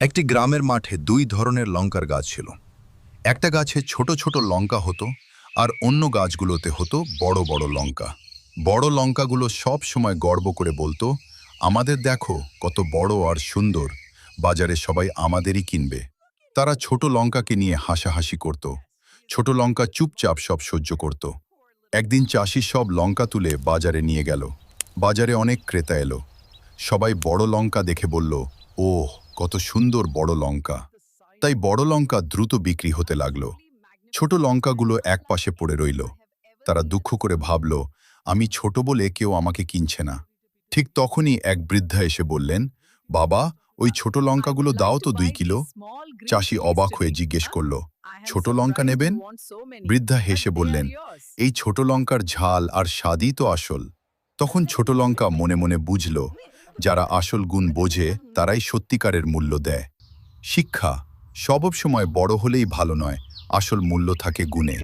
একটি গ্রামের মাঠে দুই ধরনের লঙ্কার গাছ ছিল। একটা গাছে ছোট ছোট লঙ্কা হতো, আর অন্য গাছগুলোতে হতো বড় বড় লঙ্কা। বড় লঙ্কাগুলো সব সময় গর্ব করে বলতো, আমাদের দেখো কত বড় আর সুন্দর, বাজারে সবাই আমাদেরই কিনবে। তারা ছোট লঙ্কাকে নিয়ে হাসাহাসি করত। ছোট লঙ্কা চুপচাপ সব সহ্য করত। একদিন চাষি সব লঙ্কা তুলে বাজারে নিয়ে গেল। বাজারে অনেক ক্রেতা এলো। সবাই বড় লঙ্কা দেখে বলল, ওহ, কত সুন্দর বড় লঙ্কা। তাই বড় লঙ্কা দ্রুত বিক্রি হতে লাগলো। ছোট লঙ্কাগুলো একপাশে পড়ে রইল। তারা দুঃখ করে ভাবল, আমি ছোট বলে কেউ আমাকে কিনছে না। ঠিক তখনই এক বৃদ্ধা এসে বললেন, বাবা, ওই ছোট লঙ্কাগুলো দাও তো 2 কিলো। চাষি অবাক হয়ে জিজ্ঞেস করল, ছোট লঙ্কা নেবেন? বৃদ্ধা হেসে বললেন, এই ছোট লঙ্কার ঝাল আর স্বাদই তো আসল। তখন ছোট লঙ্কা মনে মনে বুঝল, যারা আসল গুণ বোঝে তারাই সত্যিকারের মূল্য দেয়। শিক্ষা: সব সময় বড় হলেই ভালো নয়, আসল মূল্য থাকে গুণে।